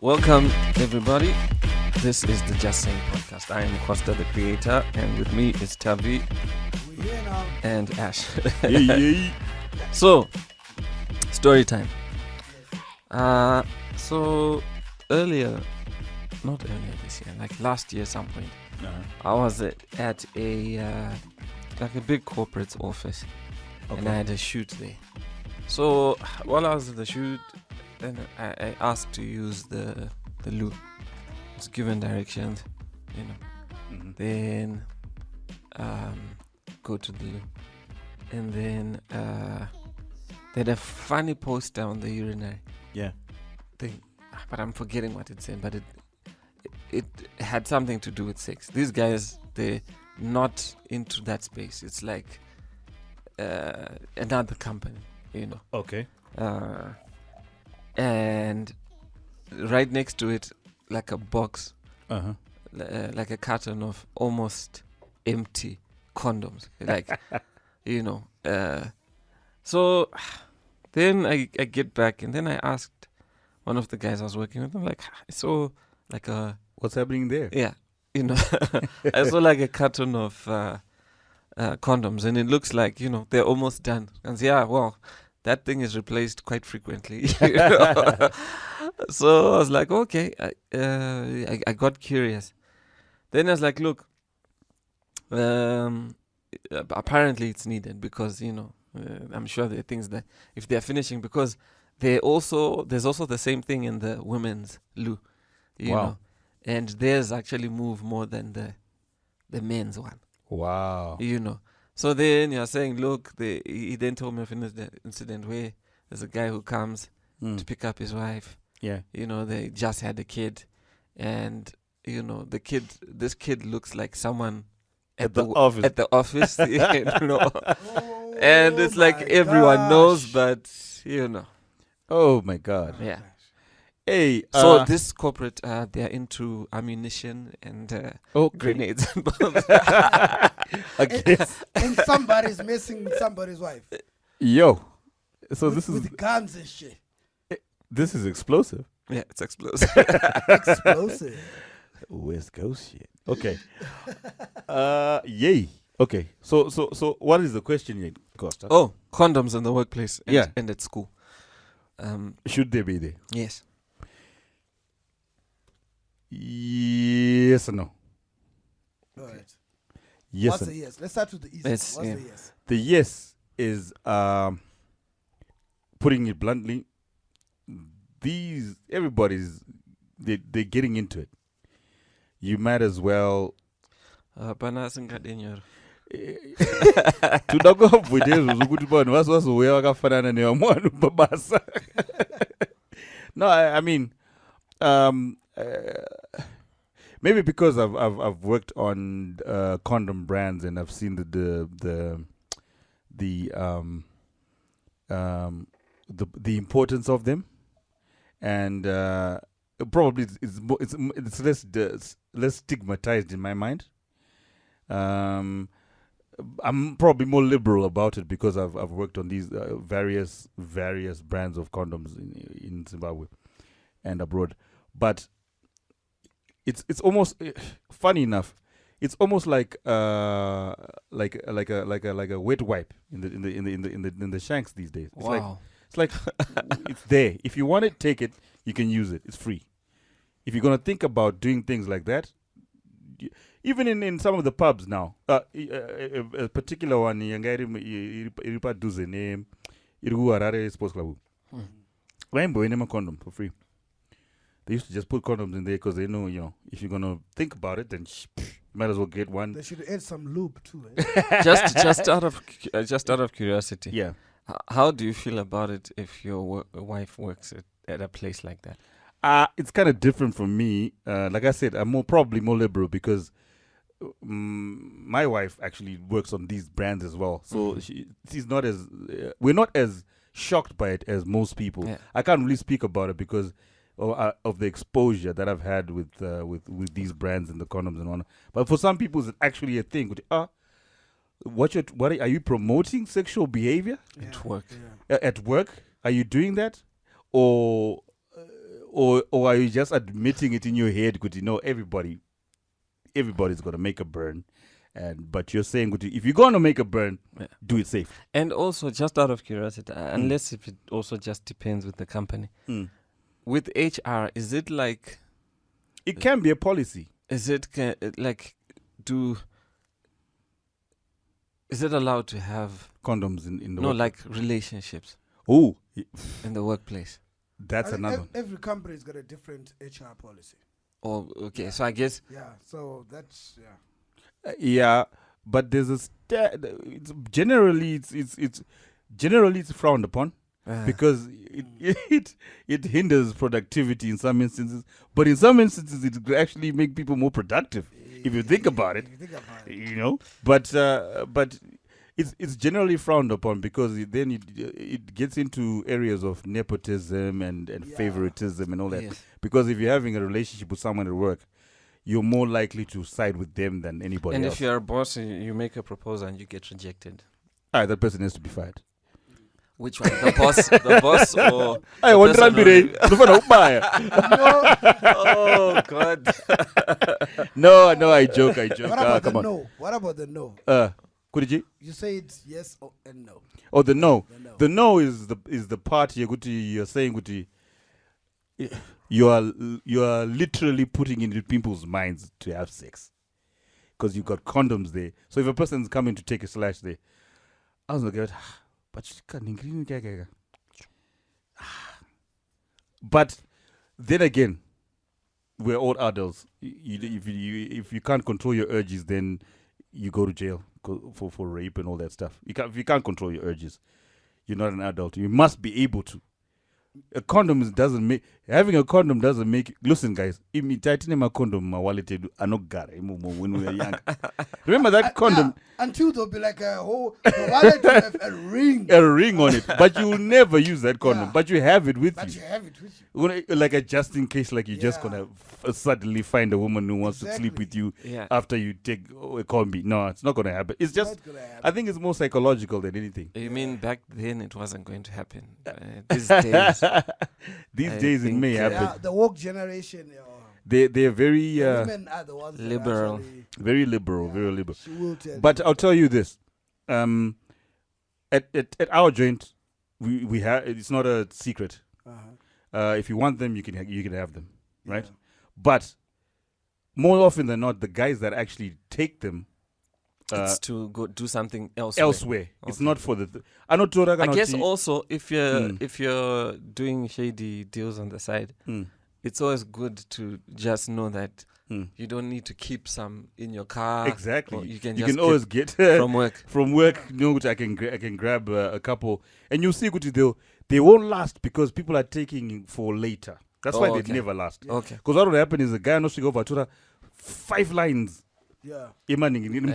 Welcome, everybody. This is the Just Saying podcast. I am Costa, the creator, and with me is Tavi and Ash. So, story time. So not earlier this year, like last year, some point, I was at a like a big corporate office, and I had a shoot there. So while I was at the shoot, then I asked to use the loo. I was given directions, Then go to the loo, and then they had a funny poster on the urinary. Yeah. Thing, but I'm forgetting what it said. But it had something to do with sex. These guys, they're not into that space. It's like another company, Okay. And right next to it, like a box, like a carton of almost empty condoms, like So then I get back, and then I asked one of the guys I was working with. I'm like, I saw like a What's happening there? yeah, I saw like a carton of condoms, and it looks like they're almost done. And yeah, well, that thing is replaced quite frequently. So I was like, okay, I got curious. Then I was like, look, apparently it's needed because I'm sure there are things that if they're finishing, because there's also the same thing in the women's loo, you know, and theirs actually move more than the men's one. Wow. So then you're saying, look, he then told me of an incident where there's a guy who comes to pick up his wife. Yeah. They just had a kid, and this kid looks like someone At the office. At the office, and it's like everyone knows, but Oh my God. yeah. Hey. So this corporate, they're into ammunition and grenades and bombs. And somebody's messing somebody's wife. Yo. So this is with guns and shit. This is explosive. Yeah, it's explosive. Explosive. West Coast shit. Okay. Yay. Okay. So what is the question, Costa? Oh, condoms in the workplace and at school. Should they be there? Yes. Yes or no? All right. Yes. What's a yes? Let's start with the easy. Yes, What's yeah. the yes? The yes is putting it bluntly. Everybody's they're getting into it. You might as well. No, I mean, maybe because I've worked on condom brands and I've seen the importance of them, and probably it's less stigmatized in my mind. I'm probably more liberal about it because I've worked on these various brands of condoms in Zimbabwe and abroad. But it's almost funny enough. It's almost like a wet wipe in the shanks these days. It's like it's there. If you want it, take it. You can use it. It's free. If you're gonna think about doing things like that, even in some of the pubs now, a particular one, Iripa name, Harare Sports Club. Rainbow in a condom for free. They used to just put condoms in there because they know, if you're gonna think about it, then you might as well get one. They should add some lube too. just out of curiosity. Yeah. How do you feel about it if your wife works at a place like that? It's kind of different from me. Like I said, I'm probably more liberal because my wife actually works on these brands as well. So she's not as we're not as shocked by it as most people. Yeah. I can't really speak about it because of the exposure that I've had with these brands and the condoms and whatnot. But for some people, it's actually a thing. What are you promoting sexual behavior at work? At work? Are you doing that, or or are you just admitting it in your head? Because you know everybody's gonna make a burn, but you're saying if you're gonna make a burn, do it safe. And also, just out of curiosity, unless if it also just depends with the company. With HR, is it like? It can be a policy. Is it like Is it allowed to have condoms in the no, work? like relationships? Oh, in the workplace. That's another. Every company's got a different HR policy. Oh, okay. So I guess. Yeah. So that's Yeah, but there's a generally it's frowned upon because it hinders productivity in some instances, but in some instances it actually make people more productive if you think about it. You know, but it's generally frowned upon because then it gets into areas of nepotism and favoritism and all that. Yes. Because if you're having a relationship with someone at work, you're more likely to side with them than anybody else. And if you're a boss and you make a proposal and you get rejected, that person has to be fired. which one? The boss or I want to be no. Oh God. No, I joke. What about the come on. no? What about the no? Could you? You said yes and no. Oh, the no. The no. The no is the part you're saying you are literally putting into people's minds to have sex because you've got condoms there. So if a person's coming to take a slash there, I was like, but then again, we're all adults. If you can't control your urges, then you go to jail for rape and all that stuff. If you can't control your urges, you're not an adult. You must be able to. A condom doesn't make having a condom doesn't make. Listen, guys, imitating my condom, my wallet, when we were young. Remember that condom? Until there'll be like the wallet will have a ring. A ring on it, but you will never use that condom. Yeah. But you have it with you. You have it with you. Like a just in case, like you're just gonna suddenly find a woman who wants to sleep with you after you take a combi. No, it's not gonna happen. It's just, I think it's more psychological than anything. You mean back then it wasn't going to happen? These days, it may happen. Yeah, the woke generation. They're very women are the ones liberal, very liberal, very liberal. She will tell but I'll tell you this: at our joint, we have. It's not a secret. If you want them, you can have them, right? Yeah. But more often than not, the guys that actually take them, it's to go do something else. Elsewhere, okay. It's not for the. I guess also if you're doing shady deals on the side. It's always good to just know that you don't need to keep some in your car. Exactly. You can always get from work. From work, I can grab a couple, and you see, they won't last because people are taking for later. That's why they never last. Okay. Because what will happen is a guy knows to go for 5 lines. Yeah. In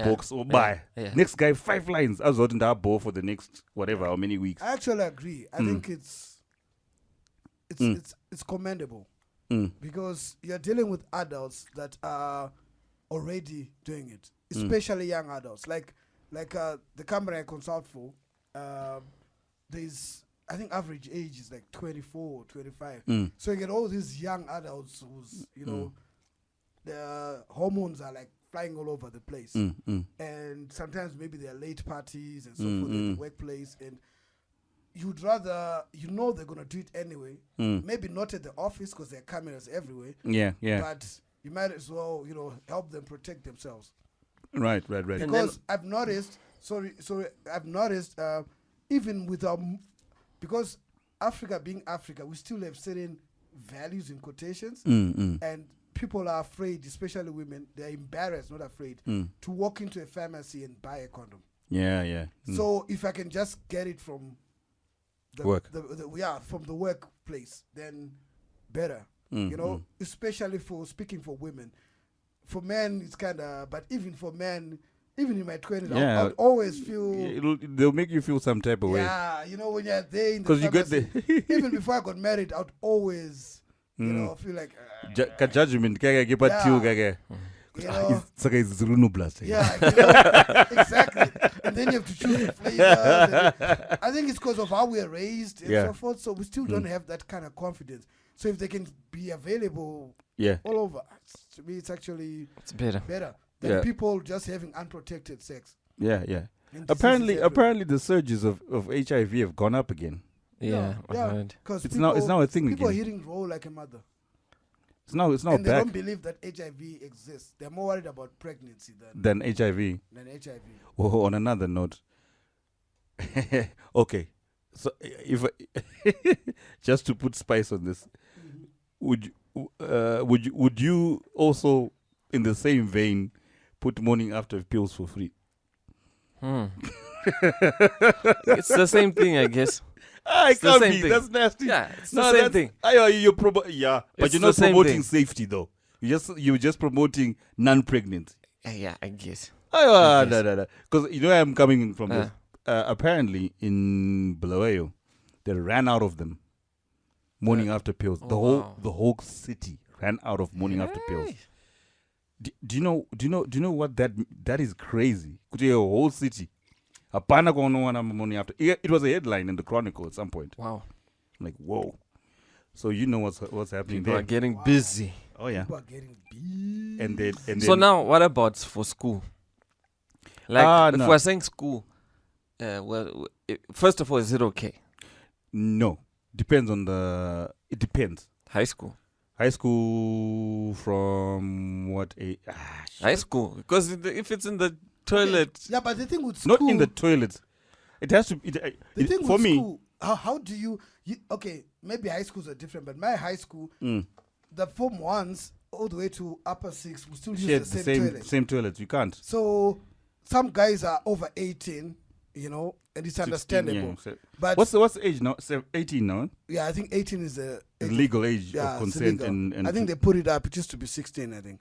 box or buy. Yeah. Next guy 5 lines. I was out in that ball for the next whatever how many weeks. I actually agree. I think it's commendable. Because you're dealing with adults that are already doing it, especially young adults. Like the company I consult for, there's, I think average age is like 24, 25. So you get all these young adults who's, their hormones are like flying all over the place. And sometimes maybe they're late parties and so forth in the workplace. And you'd rather, they're going to do it anyway. Maybe not at the office because there are cameras everywhere. Yeah. But you might as well, help them protect themselves. Right. Because I've noticed, even with because Africa being Africa, we still have certain values in quotations. And people are afraid, especially women, they're embarrassed, not afraid, to walk into a pharmacy and buy a condom. Yeah. So if I can just get it from work. From the workplace, then better. Especially speaking for women. For men, it's kind of, but even for men, even in my 20s, I would always feel. They'll make you feel some type of way. Yeah, when you're there in the pharmacy, even before I got married, I would always, feel like. Judgment, You know, it's like it's Runublast. yeah, you know, exactly. And then you have to choose the flavors. I think it's because of how we're raised and so forth. So we still don't have that kind of confidence. So if they can be available all over, to me, it's actually better than people just having unprotected sex. Yeah. Apparently, the surges of HIV have gone up again. Yeah. Because it's now a thing people again. are hitting roll like a mother. It's now and back. They don't believe that HIV exists. They're more worried about pregnancy than HIV. Oh, on another note, okay. So if just to put spice on this, would you also, in the same vein, put morning after pills for free? It's the same thing, I guess. It can't be. Thing. That's nasty. Yeah, it's the same thing. But you're not promoting safety though. You're just promoting non-pregnant. Yeah, I guess. Because you know where I'm coming from this. Apparently in Bulawayo, they ran out of them. Morning after pills. The whole city ran out of morning after pills. Do you know what that is crazy? Could you a whole city? Morning after. It was a headline in the Chronicle at some point. Wow. Like, whoa. So you know what's happening People there. are getting busy. Oh yeah. People are getting busy. And then so now what about for school? Like if we're saying school, first of all, is it okay? No. Depends on it depends. High school from what age? High school, because if it's in the toilet. Yeah, but the thing with school, not in the toilet. It has to. The thing with school, how do you? Okay, maybe high schools are different, but my high school, the Form 1s all the way to upper 6, we still use the same toilet. Same toilet. You can't. So some guys are over 18, you know, and it's 16, understandable. Yeah. But what's the age now? 18 now? Yeah, I think 18 is the legal age of consent. And I think they put it up. It used to be 16, I think.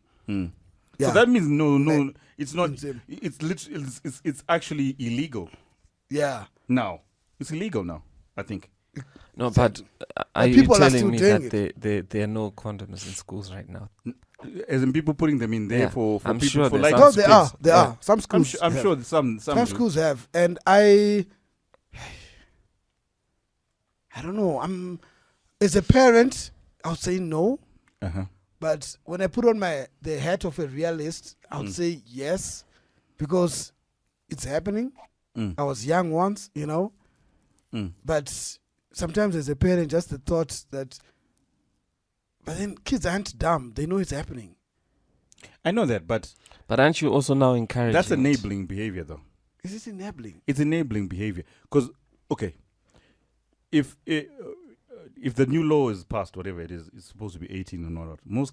Yeah. So that means no, it's not. It's literally, it's actually illegal. Yeah. Now it's illegal now, I think. No, but are you telling me that there are no condoms in schools right now? As in people putting them in there for I'm people sure for like. No, there are. Some schools. I'm sure some schools have, and I don't know. As a parent, I'll say no. But when I put on the hat of a realist, I would say yes, because it's happening. I was young once, you know. But sometimes as a parent, just the thought that, but then kids aren't dumb. They know it's happening. I know that, but aren't you also now encouraging? That's enabling behavior, though. Is it enabling? It's enabling behavior. Because, okay, if the new law is passed, whatever it is, it's supposed to be 18 or not. Most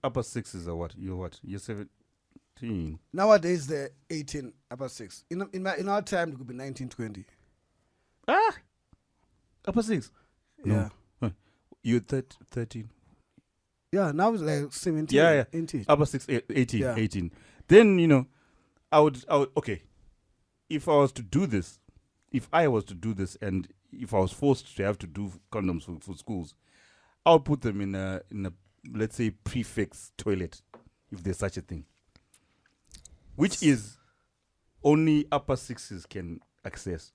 upper 6s are what? You're 17. Nowadays, they're 18 upper 6. In our time, it could be 19, 20. Upper 6? Yeah. No. You're 13. Yeah, now it's like 17. Yeah. 18. Upper 6, 18, 18. Then, you know, I would, okay, if I was to do this, and if I was forced to have to do condoms for schools, I would put them in a let's say prefix toilet, if there's such a thing, which is only upper 6s can access.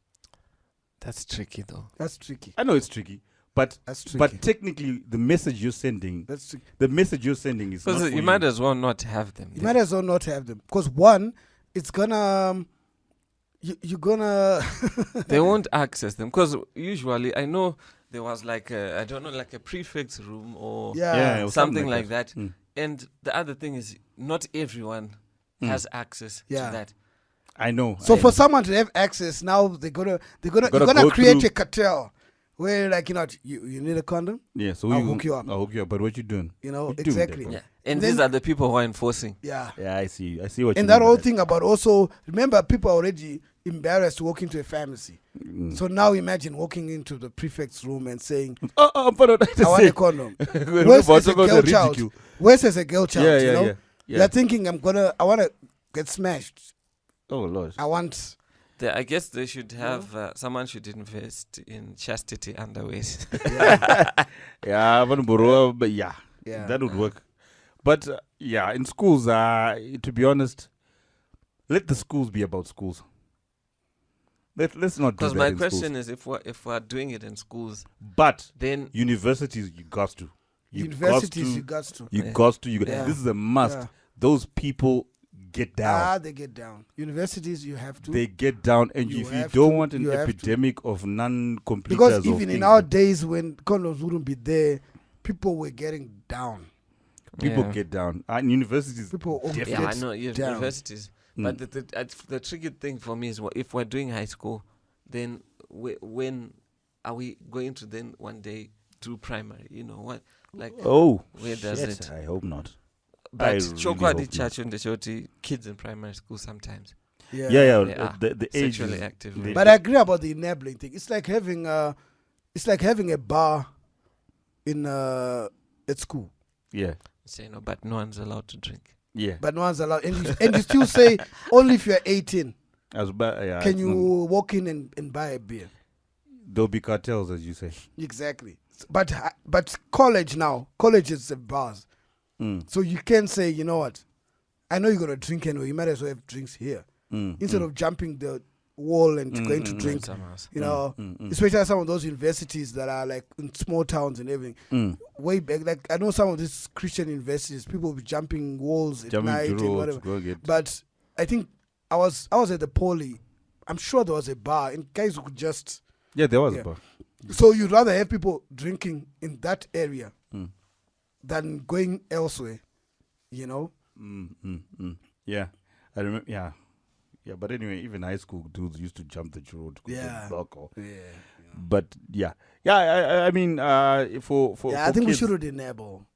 That's tricky, though. That's tricky. I know it's tricky, but that's tricky. But technically, the message you're sending, is because you might as well not have them. You might as well not have them, because one, it's gonna. You're gonna. They won't access them, because usually I know there was like a prefix room or something like that. And the other thing is, not everyone has access to that. I know. So for someone to have access, now you're gonna create a cartel where, like, you know, you need a condom. Yeah, so I'll hook you up. But what you doing? You know, exactly. Yeah, and these are the people who are enforcing. Yeah. Yeah, I see what you mean. And that whole thing about also, remember, people are already embarrassed to walk into a pharmacy. So now imagine walking into the prefect's room and saying, I want a condom. Worse as a girl child. Worse as a girl child, you know? Yeah. You're thinking, I want to get smashed. Oh, Lord. I guess they should have, someone should invest in chastity underwears. That would work. But yeah, in schools, to be honest, let the schools be about schools. Let's not do that. Because my in question schools. is, if we're doing it in schools, But then universities, you got to. Universities, you got to. You got to. Yeah. This is a must. Yeah. Those people get down. They get down. Universities, you have to. They get down, and You if you have don't to, want an you have to. epidemic of non-completers, Because of even in things, our days when condoms wouldn't be there, people were getting down. people Yeah. get down. And universities, People all definitely. yeah, I get know down. universities. But the tricky thing for me is if we're doing high school, then when are we going to then one day do primary? You know what? Like, Oh, where does shit, it? I hope not. But really Chokwadi hope not. Church and the Shoti, kids in primary school sometimes. Yeah, They yeah. are The age sexually is- active. they- right? But I agree about the enabling thing. It's like having a bar in at school, yeah, Say no, but no one's allowed to drink. yeah. but no one's allowed. And you still say only if you're 18 As yeah, can it's you not- walk in and buy a beer. There'll be cartels, as you say. Exactly. But colleges have bars, so you can say, you know what, I know you're gonna drink anyway. You might as well have drinks here instead of jumping the wall and going to drink. Somehow. You know, especially some of those universities that are like in small towns and everything. Way back, like I know some of these Christian universities, people will be jumping walls at Jumping night to and roads, whatever. go get. But I think I was at the poly. I'm sure there was a bar, and guys who could just. Yeah, there was Yeah. a bar. So you'd rather have people drinking in that area than going elsewhere, you know? Yeah, I remember. Yeah, yeah. But anyway, even high school dudes used to jump the road to go Yeah. to block or. Yeah. But yeah. I mean, for I think we kids, shouldn't enable.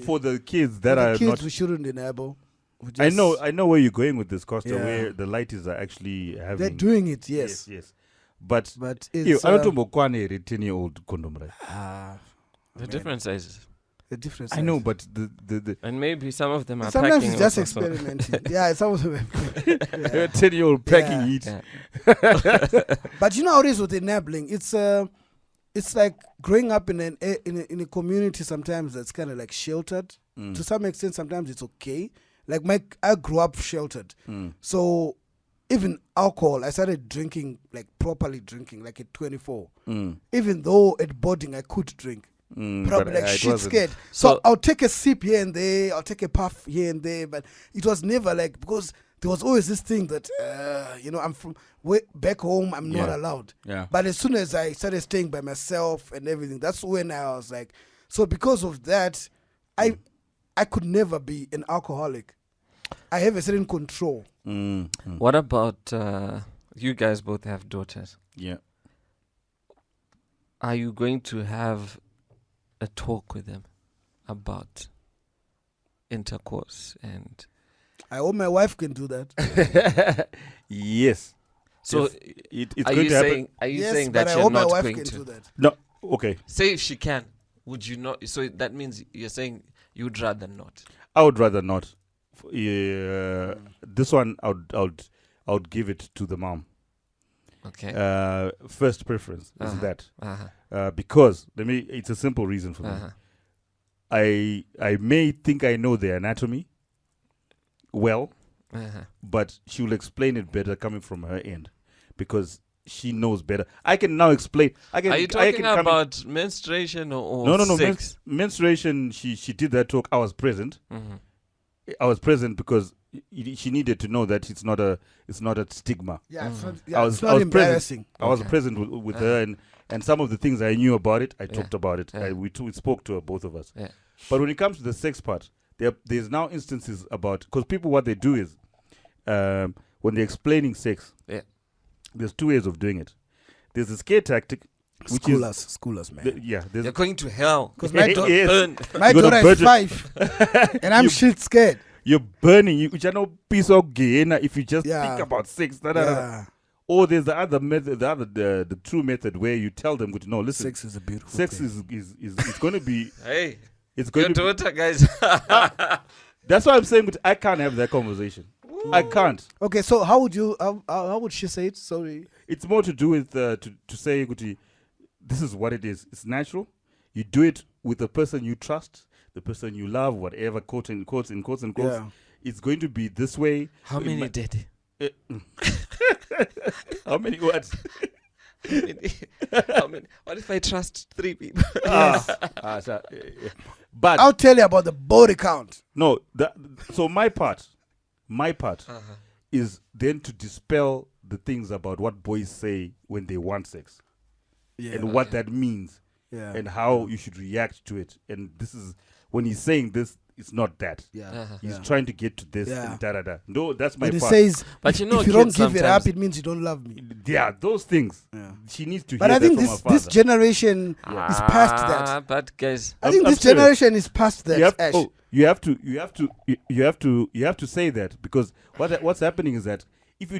for the kids For that the are kids, not. we shouldn't enable. We I just- know where you're going with this, Costa. Yeah. Where the lighties are actually having. They're doing it, yes. yes. But But ew, it's I don't know 10-year-old condom, right? The different sizes. the difference. I know, but the And maybe some of them are Sometimes packing it's just also, so- experimenting. Yeah, some of them. Yeah. 10-year-old packing Yeah. heat. Yeah. But you know how it is with enabling. It's like growing up in a community. Sometimes that's kind of like sheltered. To some extent, sometimes it's okay. Like I grew up sheltered, so even alcohol, I started drinking, like properly drinking, like at 24. Even though at boarding I could drink, probably like it shit wasn't. scared. So So- I'll take a sip here and there, I'll take a puff here and there, but it was never like, because there was always this thing that I'm from back home, I'm not Yeah. allowed. Yeah. But as soon as I started staying by myself and everything, that's when I was like, so because of that, I could never be an alcoholic. I have a certain control. What about you guys both have daughters? Yeah. Are you going to have a talk with them about intercourse and I hope my wife can do that. Yes. so It's are going you to happen. saying Yes, saying but that I you're hope my not wife going can to do that. No. Okay. say if she can, would you not? So that means you're saying you'd rather not. I would rather not. This one, I would give it to the mom. Okay. First preference is Uh-huh. that. Because it's a simple reason for me. I may think I know the anatomy well, but she will explain it better coming from her end because she knows better. I can now explain. Are you talking about menstruation or No. sex? Menstruation. She did that talk. I was present. I was present because she needed to know that it's not a stigma. Yeah, it's not, I was it's not present. embarrassing. I was Okay. present with her, and some of the things I knew about it, I talked about it. Yeah. We spoke to her, both of us. Yeah. But when it comes to the sex part, there's now instances about, because people, what they do is, when they're explaining sex, there's two ways of doing it. There's the scare tactic, which School us, man. there's You're going to hell. Because my, Yes. Burn. my You gotta daughter is budget. 5, and I'm shit scared. you're burning, which are no piece of gain if you just Yeah. think about sex. Yeah. Or there's the other method, the true method where you tell them, no, listen, Sex is a beautiful sex thing. is it's going to be, Hey, it's your going to be, daughter, guys. that's why I'm saying I can't have that conversation. I can't. Okay, so how would she say it? Sorry. It's more to do with to say, this is what it is. It's natural. You do it with the person you trust. the person you love, whatever, quote and quotes, Yeah. it's going to be this way. How many did? How many what? How many? What if I trust 3 people? But I'll tell you about the body count. no, so my part is then to dispel the things about what boys say when they want sex and what that means and how you should react to it. And this is when he's saying this, it's not that. He's trying to get to this and da-da-da. No, that's my But he part. says, But you know, if you don't kids give it up, sometimes- it means you don't love me. Yeah, those things. Yeah. She needs to But hear I think that from her father. this generation is past that. But guys, I think I'm this serious. generation is past that. Ash. You have to say that, because what's happening is that if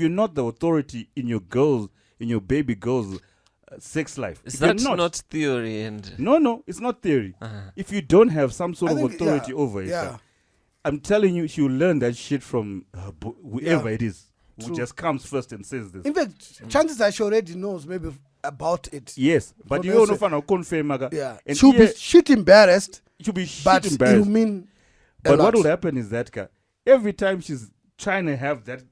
you're not the authority in your baby girl's sex life, is if you're that not theory? And no, it's not theory. If you don't have some sort I of think, authority over it, yeah. I'm telling you, she'll learn that shit from whoever Yeah. it is who True. just comes first and says this. In fact, chances are she already knows maybe about it. Yes, but From you your don't know confirm. Yeah. And She'll be shit embarrassed, she'll be shit but it'll embarrassed. mean a But lot. what will happen is that every time she's trying to have that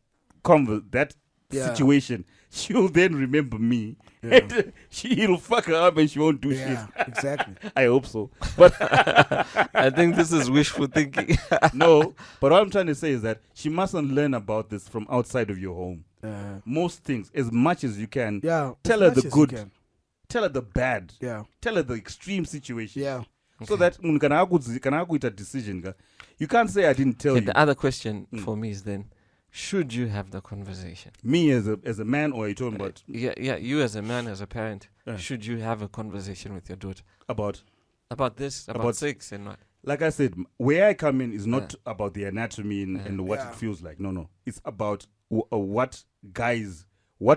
Yeah. situation, she'll then remember me, and he'll fuck her up, and she won't do Yeah, shit. exactly. I hope so. But I think this is wishful thinking. no. But what I'm trying to say is that she mustn't learn about this from outside of your home. Most things, as much as you can. Yeah. Tell as her the much as you good. can. Tell her the bad. Yeah. Tell her the extreme situation. Yeah. So that when can a decision, you can't say I didn't tell Okay, you. the other question for me is then, should you have the conversation? Me as a man, or are you talking about You as a man, as a parent, Yeah. should you have a conversation with your daughter about? about this, about sex and what? Like I said, where I come in is not about the anatomy and what Yeah. it feels like. No. It's about what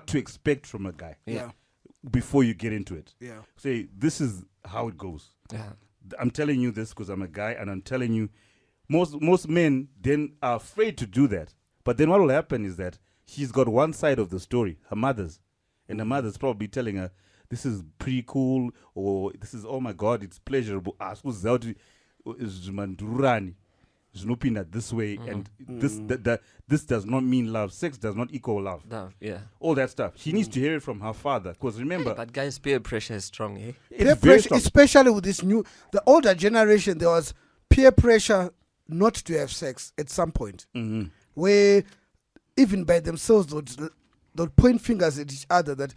to expect from a guy Yeah. before you get into it. Yeah. Say, this is how it goes. Yeah. I'm telling you this because I'm a guy, and I'm telling you, most men then are afraid to do that. But then what will happen is that she's got one side of the story, her mother's, and her mother's probably telling her, this is pretty cool, or this is, oh my God, it's pleasurable. This way, and this does not mean love. Sex does not equal love. Yeah. All that stuff. She needs to hear it from her father, because remember, But guys, peer pressure is strong, eh? it's Peer very pressure, strong. especially with the older generation, there was peer pressure not to have sex at some point, where even by themselves they'd point fingers at each other that,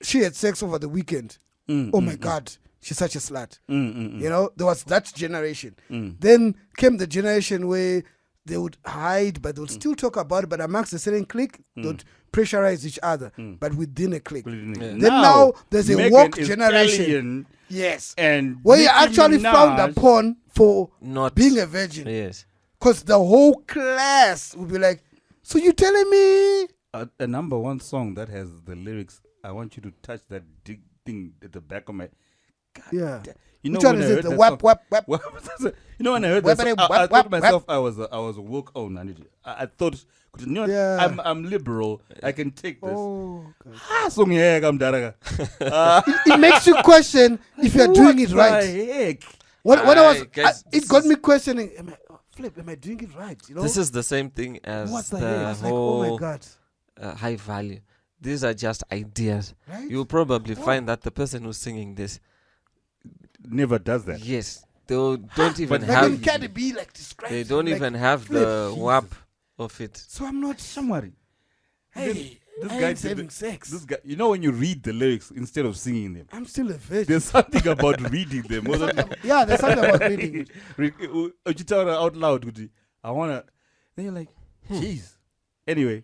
she had sex over the weekend. Oh my God, she's such a slut. You know, there was that generation. Then came the generation where they would hide, but they would still talk about it. But amongst a certain clique, they would pressurize each other, but within a clique. Then now there's a Megan woke is generation. alien, Yes. and Where you Nicki actually frowned Minaj- upon for Not being a virgin. Yes. Because the whole class would be like, so you telling me? a number one song that has the lyrics, I want you to touch that dig thing at the back of my. God Yeah. damn. You know Which one when I is it? heard The that whap, song- whap, whap. You know when I heard that song, Whappity, I whap, thought to whap, myself I was woke. Oh, no, I thought, you know, Yeah. I'm liberal. I can take this. Oh, God. Song here, I'm daraga. It makes you question if you're doing it right. What the heck? When I was, guys, it got me questioning. Am I doing it right? You know, This is the same thing as what the the heck? It's like, oh whole my God, high value. These are just ideas. right? You'll probably find that the person who's singing this, Never does that. yes, they don't even Like, have. can it be like described? They don't like, even have the whap of it. So I'm not. Somebody. Hey, This I guy ain't did having it. sex. This guy, you know, when you read the lyrics instead of singing them, I'm still a virgin. there's something about reading them. Yeah, there's something about reading it. You tell her out loud, Guti, I wanna. Then you're like, jeez. Anyway,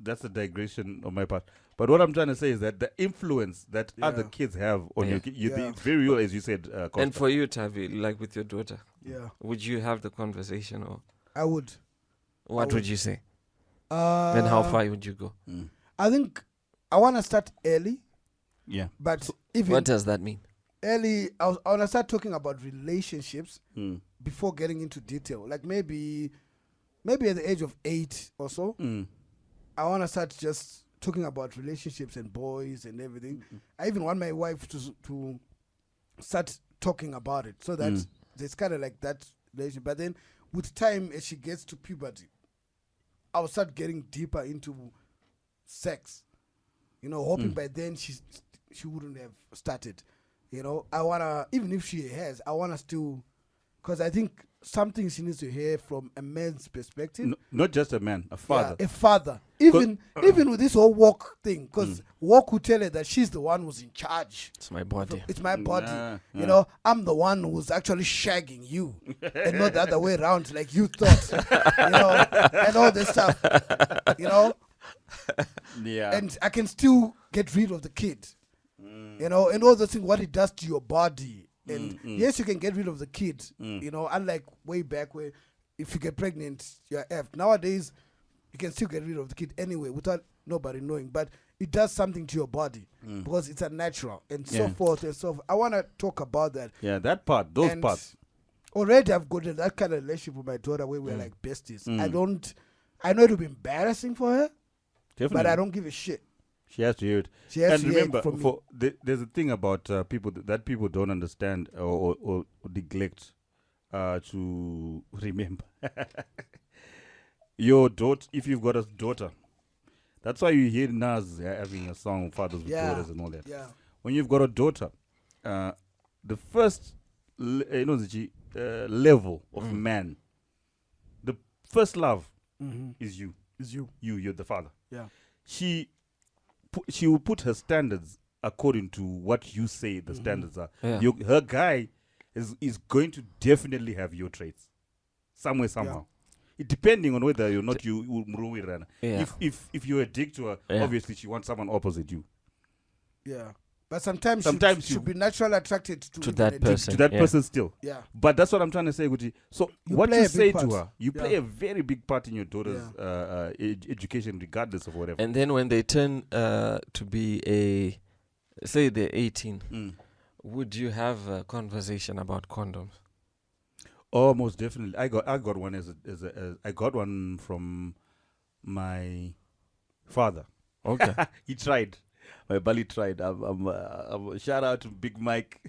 that's a digression on my part. But what I'm trying to say is that the influence that other kids have on your kid, it's very real, as you said. Costa. And for you, Tavi, like with your daughter, Yeah, would you have the conversation, or I would. what would you say? Uh, Then how far would you go? I think I want to start early, Yeah. but even What does that mean? early, I want to start talking about relationships before getting into detail. Like maybe at the age of 8 or so, I want to start just talking about relationships and boys and everything. I even want my wife to start talking about it. So that there's kind of like that relation. But then with time, as she gets to puberty, I'll start getting deeper into sex. You know, hoping by then she wouldn't have started. You know, I wanna, even if she has, I want us to, because I think something she needs to hear from a man's perspective. Not just a man, a father. Yeah, a father. Even with this whole walk thing, because walk would tell her that she's the one who's in charge. It's my body. It's my body. You know, I'm the one who's actually shagging you, and not the other way around, like you thought. You know, and all this stuff. You know. Yeah. And I can still get rid of the kid. You know, and all those things, what it does to your body. And yes, you can get rid of the kid, you know, unlike way back where if you get pregnant, you're effed. Nowadays, you can still get rid of the kid anyway without nobody knowing. But it does something to your body because it's unnatural and so forth and so forth. I want to talk about that. Yeah, that part, those parts. Already I've got that kind of relationship with my daughter where we're like besties. I know it'll be embarrassing for her, but I don't give a shit. She has to hear it. She has and to remember, hear it from me. There's a thing about people that people don't understand or neglect to remember. Your daughter, if you've got a daughter, that's why you hear Nas having a song, Fathers with Daughters and all that. Yeah. When you've got a daughter, the first level of man, the first love is you. You're the father. Yeah. She will put her standards according to what you say the standards are. Yeah. Her guy is going to definitely have your traits somewhere, somehow. It depending on whether you're not if you're a dick to her, obviously she wants someone opposite you. Yeah. But sometimes she should be naturally attracted to that person. To that person still. Yeah. But that's what I'm trying to say, Gucci. So what you say to her, you play a very big part in your daughter's education, regardless of whatever. And then when they turn to be say they're 18, would you have a conversation about condoms? Oh, most definitely. I got one I got one from my father. Okay. He tried. My Bali tried. Shout out to Big Mike.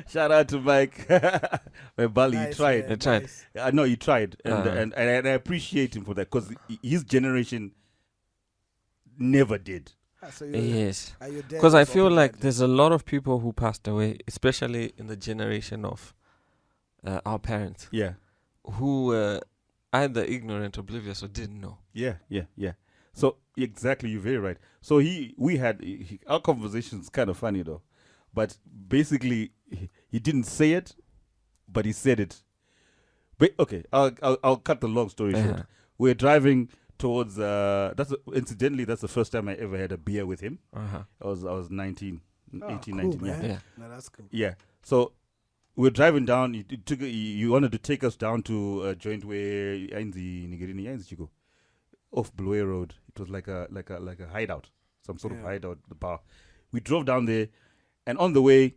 Shout out to Mike. My Bali, he tried. He tried. I know he tried, and I appreciate him for that because his generation never did. So yes, because I feel like there's a lot of people who passed away, especially in the generation of our parents. Yeah, who were either ignorant, oblivious, or didn't know. Yeah. So exactly, you're very right. So our conversation's kind of funny though, but basically he didn't say it, but he said it. But okay, I'll cut the long story short. We're driving towards incidentally that's the first time I ever had a beer with him. I was 19, 18, 19. Man. Yeah. No, that's cool. Yeah. So we're driving down. You wanted to take us down to a joint where off Blue Road. It was like a hideout, some sort of hideout. The bar. We drove down there, and on the way,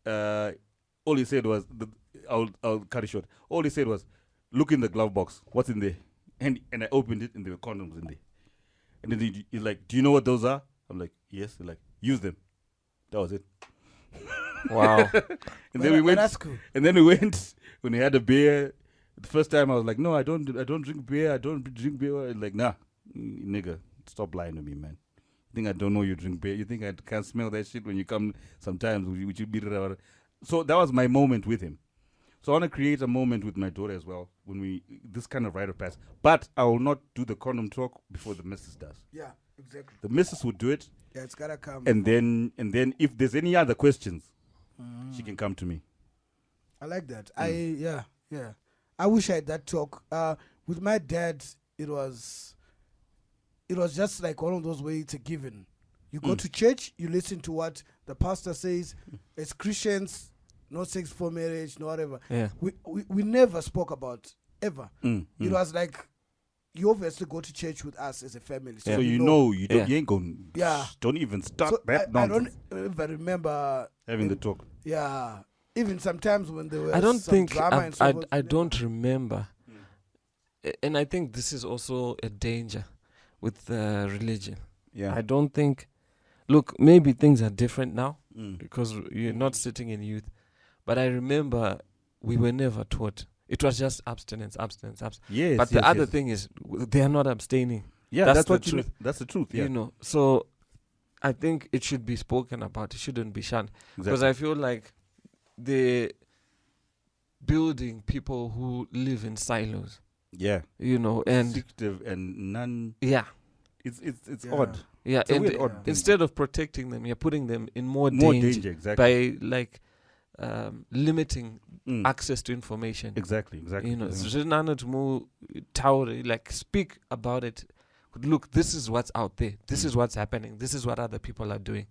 all he said was, "I'll cut it short." All he said was, "Look in the glove box. What's in there?" And I opened it, and there were condoms in there. And then he's like, "Do you know what those are?" I'm like, "Yes." He's like, "Use them." That was it. Wow. And then we went. That's cool. And then we went when we had a beer. The first time I was like, "No, I don't drink beer. I don't drink beer." Like, nah, nigga, stop lying to me, man. You think I don't know you drink beer? You think I can't smell that shit when you come sometimes? Would you be? So that was my moment with him. So I want to create a moment with my daughter as well when this kind of rite of passage. But I will not do the condom talk before the missus does. Yeah, exactly. The missus would do it. Yeah, it's gotta come. And then if there's any other questions, she can come to me. I like that. Yeah. I wish I had that talk. With my dad, it was just like one of those ways it's a given. You go to church, you listen to what the pastor says. As Christians, no sex before marriage, no whatever. Yeah. We never spoke about ever. It was like you obviously go to church with us as a family. So you ain't going. Yeah. Don't even start so that nonsense. I don't even remember having the talk. Yeah. Even sometimes when there was I don't remember. And I think this is also a danger with religion. Yeah. I don't think, look, maybe things are different now because you're not sitting in youth. But I remember we were never taught. It was just abstinence. Yes. But the other thing is, they are not abstaining. Yeah, that's the what truth. That's the truth. Yeah. You know, so I think it should be spoken about. It shouldn't be shunned. Because I feel like they're building people who live in silos. Yeah. You know, and restrictive and none. Yeah. It's odd. Yeah, it's and odd instead of protecting them, you're putting them in more danger exactly. by like limiting access to information. Exactly. You know, like speak about it. Look, this is what's out there. This is what's happening. This is what other people are doing,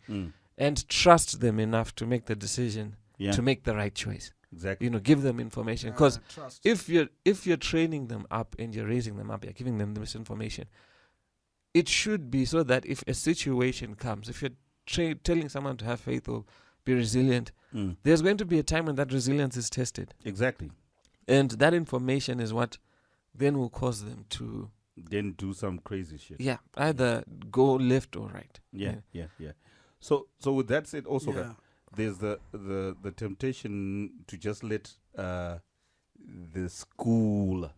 and trust them enough to make the decision to make the right choice. Exactly. You know, give them information, because if you're training them up and you're raising them up, you're giving them this information. It should be so that if a situation comes, if you're telling someone to have faith or be resilient, there's going to be a time when that resilience is tested. Exactly. And that information is what then will cause them to then do some crazy shit. Yeah, either go left or right. Yeah. So with that said, also there's the temptation to just let the school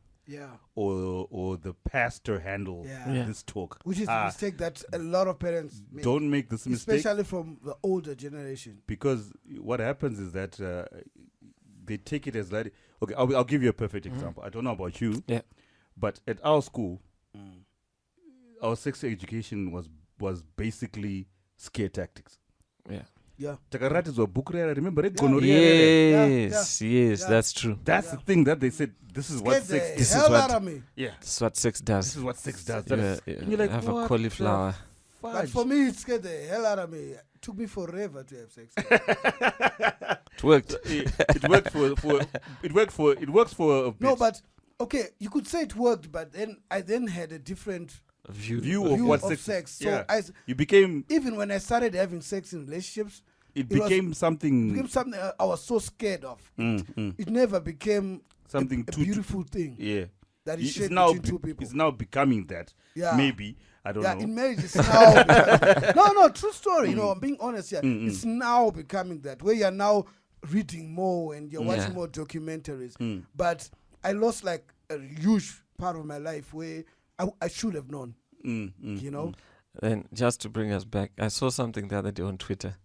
or the pastor handle this talk, which is a mistake that a lot of parents make. Don't make this mistake, especially from the older generation, because what happens is that they take it as like, okay, I'll give you a perfect example. I don't know about you, but at our school, our sex education was basically scare tactics. Takaratis were bukrera, remember it? Yes, that's true. That's the thing that they said, this is what sex this is what sex does. This is what sex does. And you're like, have a cauliflower. But for me, it scared the hell out of me. It took me forever to have sex. It worked. It works for a bit. No, but okay, you could say it worked, but then I had a different view of what sex. So you became, even when I started having sex in relationships, it became something I was so scared of. It never became something a beautiful thing. Yeah, that is shared between two people. It's now becoming that. Yeah, maybe I don't know. In marriage, it's now no, true story. You know, I'm being honest here. It's now becoming that, where you're now reading more and you're watching more documentaries. But I lost like a huge part of my life where I should have known. You know. And just to bring us back, I saw something the other day on Twitter.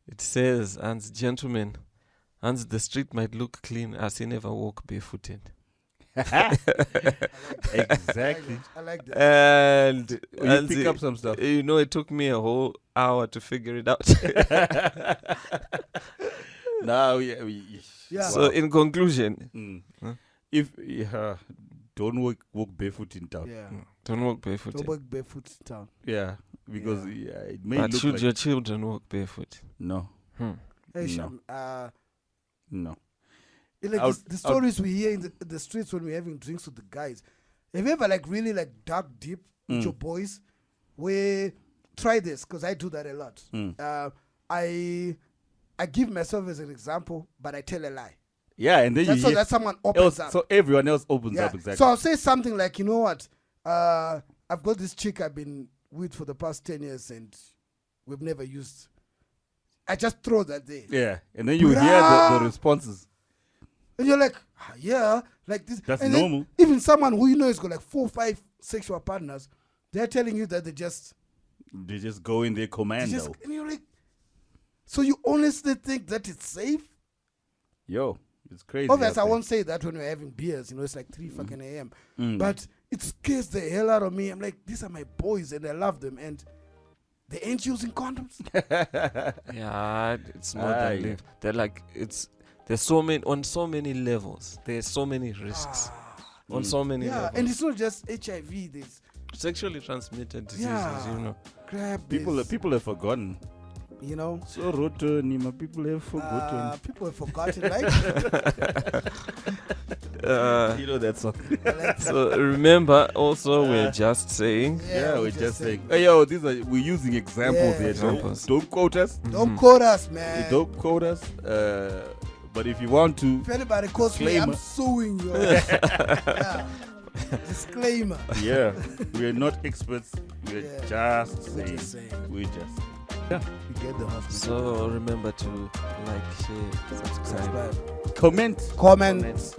It says, "And gentlemen, and the street might look clean as he never walk barefooted." Exactly. I like that. And you pick up some stuff. You know, it took me a whole hour to figure it out. Now, So, in conclusion, if don't walk barefoot in town. Don't walk barefoot. Don't walk barefoot in town. Yeah, because it may but look should like your children walk barefoot? No. Hey, no. Like the stories we hear in the streets when we're having drinks with the guys. Have you ever like really like dug deep with your boys? Where try this, because I do that a lot. I give myself as an example, but I tell a lie. Yeah, and then so that someone opens up. So everyone else opens up, exactly. So I'll say something like, you know what? I've got this chick I've been with for the past 10 years and we've never used. I just throw that there. Yeah, and then you hear the responses. And you're like, like this. That's and normal. Even someone who you know has got like 4 or 5 sexual partners, they're telling you that they just go in their commando. And you're like, so you honestly think that it's safe? Yo, it's crazy. Obviously, I won't say that when we're having beers. You know, it's like 3 fucking a.m. But it scares the hell out of me. I'm like, these are my boys and I love them. And they ain't using condoms. It's more than live. They're like, there's so many, on so many levels. There's so many risks on so many levels. And it's not just HIV. There's sexually transmitted diseases, you know. People have forgotten. You know, so rotten, people have forgotten. People have forgotten, right? You know that song. So remember, also we're just saying. Yeah, we're just saying. Hey, yo, we're using examples here. Don't quote us. Don't quote us, man. Don't quote us. But if you want to, if anybody quotes me, I'm suing you. Disclaimer. Yeah, we are not experts. We're just saying. We're just. Yeah. You get the husband. So remember to like, share, subscribe. Comment. Comment.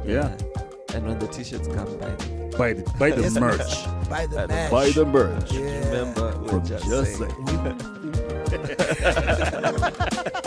Yeah. And when the t-shirts come by, Buy the merch. Buy the merch. Buy the merch. Yeah. remember we're From just Just saying. Saying.